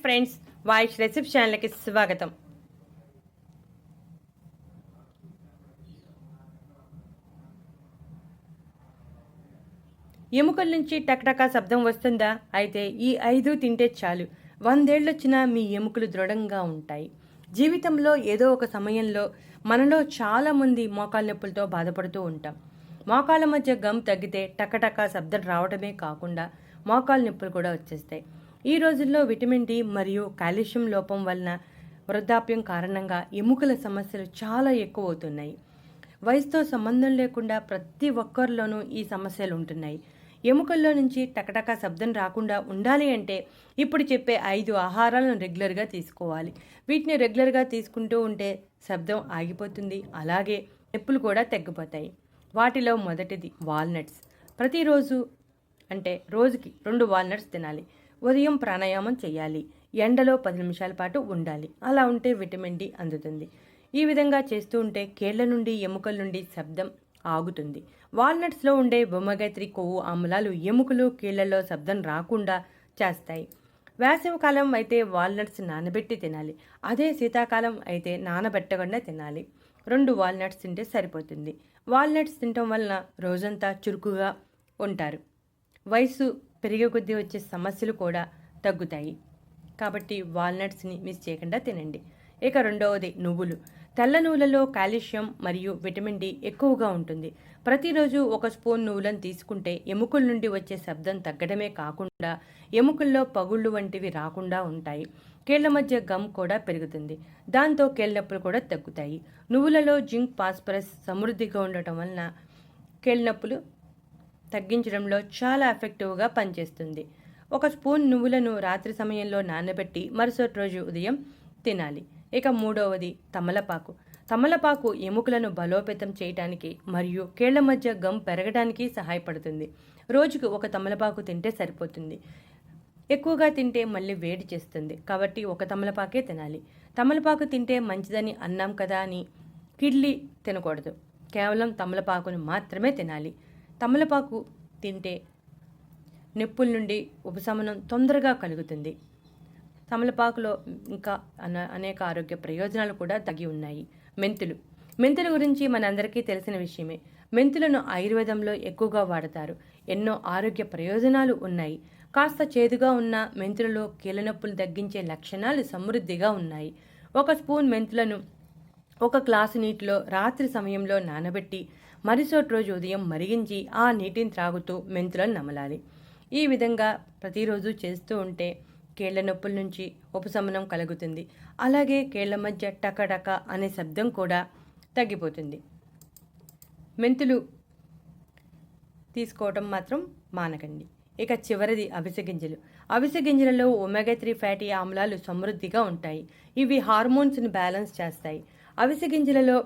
Friends, వాయిష్ recipe ఛానల్కి స్వాగతం. ఎముకల నుంచి టక్టకా శబ్దం వస్తుందా? అయితే ఈ 5 తింటే చాలు, 100 ఏళ్ళొచ్చినా మీ ఎముకలు దృఢంగా ఉంటాయి. జీవితంలో ఏదో ఒక సమయంలో మనలో చాలామంది మోకాళ్ళ నొప్పులతో బాధపడుతూ ఉంటాం. మోకాళ్ళ మధ్య గమ్ తగ్గితే టకటకా శబ్దం రావడమే కాకుండా మోకాళ్ళ నొప్పులు కూడా వచ్చేస్తాయి. ఈ రోజుల్లో విటమిన్ డి మరియు కాల్షియం లోపం వలన వృద్ధాప్యం కారణంగా ఎముకల సమస్యలు చాలా ఎక్కువ అవుతున్నాయి. వయసుతో సంబంధం లేకుండా ప్రతి ఒక్కరిలోనూ ఈ సమస్యలు ఉంటున్నాయి. ఎముకల్లో నుంచి టకటకా శబ్దం రాకుండా ఉండాలి అంటే ఇప్పుడు చెప్పే 5 ఆహారాలను రెగ్యులర్గా తీసుకోవాలి. వీటిని రెగ్యులర్గా తీసుకుంటూ ఉంటే శబ్దం ఆగిపోతుంది, అలాగే నొప్పులు కూడా తగ్గిపోతాయి. వాటిలో మొదటిది వాల్నట్స్. ప్రతిరోజు అంటే రోజుకి 2 వాల్నట్స్ తినాలి. ఉదయం ప్రాణాయామం చేయాలి. ఎండలో 10 నిమిషాల పాటు ఉండాలి. అలా ఉంటే విటమిన్ డి అందుతుంది. ఈ విధంగా చేస్తూ ఉంటే కీళ్ల నుండి ఎముకల నుండి శబ్దం ఆగుతుంది. వాల్నట్స్లో ఉండే ఒమేగా 3 కొవ్వు ఆమ్లాలు ఎముకలు కీళ్లలో శబ్దం రాకుండా చేస్తాయి. వేసవికాలం అయితే వాల్నట్స్ నానబెట్టి తినాలి. అదే శీతాకాలం అయితే నానబెట్టకుండా తినాలి. 2 వాల్నట్స్ తింటే సరిపోతుంది. వాల్నట్స్ తినటం వలన రోజంతా చురుకుగా ఉంటారు. వయసు పెరిగే కొద్దీ వచ్చే సమస్యలు కూడా తగ్గుతాయి. కాబట్టి వాల్నట్స్ని మిస్ చేయకుండా తినండి. ఇక రెండవది నువ్వులు. తెల్ల నువ్వులలో కాల్షియం మరియు విటమిన్ డి ఎక్కువగా ఉంటుంది. ప్రతిరోజు 1 స్పూన్ నువ్వులను తీసుకుంటే ఎముకల నుండి వచ్చే శబ్దం తగ్గడమే కాకుండా ఎముకల్లో పగుళ్ళు వంటివి రాకుండా ఉంటాయి. కీళ్ల మధ్య గమ్ కూడా పెరుగుతుంది. దాంతో కీళ్ల నొప్పులు కూడా తగ్గుతాయి. నువ్వులలో జింక్, ఫాస్ఫరస్ సమృద్ధిగా ఉండటం వలన కీళ్ల నొప్పులు తగ్గించడంలో చాలా ఎఫెక్టివ్గా పనిచేస్తుంది. 1 స్పూన్ నువ్వులను రాత్రి సమయంలో నానబెట్టి మరుసటి రోజు ఉదయం తినాలి. ఇక మూడవది తమలపాకు. తమలపాకు ఎముకలను బలోపేతం చేయడానికి మరియు కీళ్ల మధ్య గమ్ పెరగడానికి సహాయపడుతుంది. రోజుకు 1 తమలపాకు తింటే సరిపోతుంది. ఎక్కువగా తింటే మళ్ళీ వేడి చేస్తుంది. కాబట్టి 1 తమలపాకే తినాలి. తమలపాకు తింటే మంచిదని అన్నాం కదా అని కిడ్లీ తినకూడదు. కేవలం తమలపాకును మాత్రమే తినాలి. తమలపాకు తింటే నొప్పుల నుండి ఉపశమనం తొందరగా కలుగుతుంది. తమలపాకులో ఇంకా అనేక ఆరోగ్య ప్రయోజనాలు కూడా తగ్గి ఉన్నాయి. మెంతుల గురించి మనందరికీ తెలిసిన విషయమే. మెంతులను ఆయుర్వేదంలో ఎక్కువగా వాడతారు. ఎన్నో ఆరోగ్య ప్రయోజనాలు ఉన్నాయి. కాస్త చేదుగా ఉన్న మెంతులలో కీళ్ల నొప్పులు తగ్గించే లక్షణాలు సమృద్ధిగా ఉన్నాయి. 1 స్పూన్ మెంతులను 1 గ్లాసు నీటిలో రాత్రి సమయంలో నానబెట్టి మరుసటి రోజు ఉదయం మరిగించి ఆ నీటిని త్రాగుతూ మెంతులను నమలాలి. ఈ విధంగా ప్రతిరోజు చేస్తూ ఉంటే కీళ్ల నొప్పుల నుంచి ఉపశమనం కలుగుతుంది. అలాగే కీళ్ల మధ్య టకటక అనే శబ్దం కూడా తగ్గిపోతుంది. మెంతులు తీసుకోవటం మాత్రం మానకండి. ఇక చివరిది అవిసె గింజలు. అవిసె గింజలలో ఒమేగా 3 ఫ్యాటీ ఆమ్లాలు సమృద్ధిగా ఉంటాయి. ఇవి హార్మోన్స్ని బ్యాలెన్స్ చేస్తాయి. అవిసె గింజలలో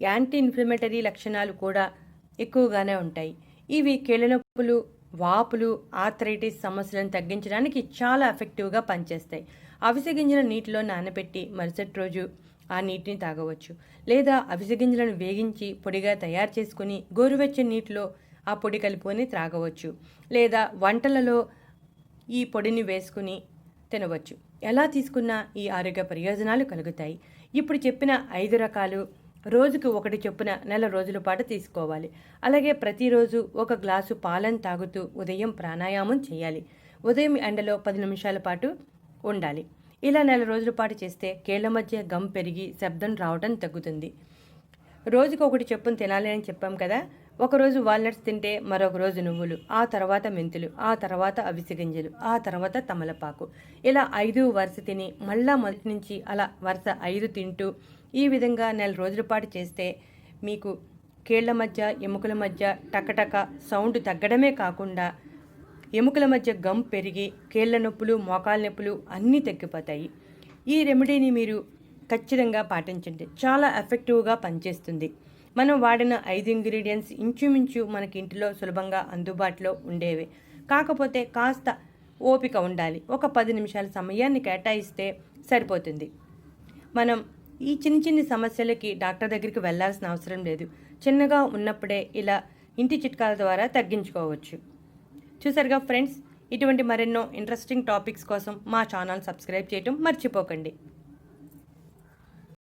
యాంటీ ఇన్ఫ్లమేటరీ లక్షణాలు కూడా ఎక్కువగానే ఉంటాయి. ఇవి కీళ్ల నొప్పులు, వాపులు, ఆర్థరైటిస్ సమస్యలను తగ్గించడానికి చాలా ఎఫెక్టివ్గా పనిచేస్తాయి. అవిసె గింజల నీటిలో నానబెట్టి మరుసటి రోజు ఆ నీటిని తాగవచ్చు. లేదా అవిసె గింజలను వేగించి పొడిగా తయారు చేసుకుని గోరువెచ్చని నీటిలో ఆ పొడి కలుపుకొని త్రాగవచ్చు. లేదా వంటలలో ఈ పొడిని వేసుకుని తినవచ్చు. ఎలా తీసుకున్నా ఈ ఆరోగ్య ప్రయోజనాలు కలుగుతాయి. ఇప్పుడు చెప్పిన 5 రకాలు రోజుకు 1 చొప్పున నెల రోజుల పాటు తీసుకోవాలి. అలాగే ప్రతిరోజు 1 గ్లాసు పాలను తాగుతూ ఉదయం ప్రాణాయామం చేయాలి. ఉదయం ఎండలో 10 నిమిషాల పాటు ఉండాలి. ఇలా నెల రోజుల పాటు చేస్తే కీళ్ల మధ్య గమ్ పెరిగి శబ్దం రావడం తగ్గుతుంది. రోజుకు 1 చొప్పున తినాలి అని చెప్పాం కదా. ఒకరోజు వాల్నట్స్ తింటే మరొక రోజు నువ్వులు, ఆ తర్వాత మెంతులు, ఆ తర్వాత అవిసె గింజలు, ఆ తర్వాత తమలపాకు. ఇలా 5 వరుస తిని మళ్ళా మొదటి నుంచి అలా వరుస 5 తింటూ ఈ విధంగా నెల రోజుల పాటు చేస్తే మీకు కీళ్ల మధ్య ఎముకల మధ్య టకటక సౌండ్ తగ్గడమే కాకుండా ఎముకల మధ్య గమ్ పెరిగి కీళ్ల నొప్పులు, మోకాళ్ళ నొప్పులు అన్నీ తగ్గిపోతాయి. ఈ రెమెడీని మీరు ఖచ్చితంగా పాటించండి. చాలా ఎఫెక్టివ్గా పనిచేస్తుంది. మనం వాడిన 5 ఇంగ్రీడియంట్స్ ఇంచుమించు మనకి ఇంటిలో సులభంగా అందుబాటులో ఉండేవి. కాకపోతే కాస్త ఓపిక ఉండాలి. ఒక 10 నిమిషాల సమయాన్ని కేటాయిస్తే సరిపోతుంది. మనం ఈ చిన్న సమస్యలకి డాక్టర్ దగ్గరికి వెళ్లాల్సిన అవసరం లేదు. చిన్నగా ఉన్నప్పుడే ఇలా ఇంటి చిట్కాల ద్వారా తగ్గించుకోవచ్చు. చూసారుగా ఫ్రెండ్స్, ఇటువంటి మరెన్నో ఇంట్రెస్టింగ్ టాపిక్స్ కోసం మా ఛానల్ సబ్స్క్రైబ్ చేయటం మర్చిపోకండి.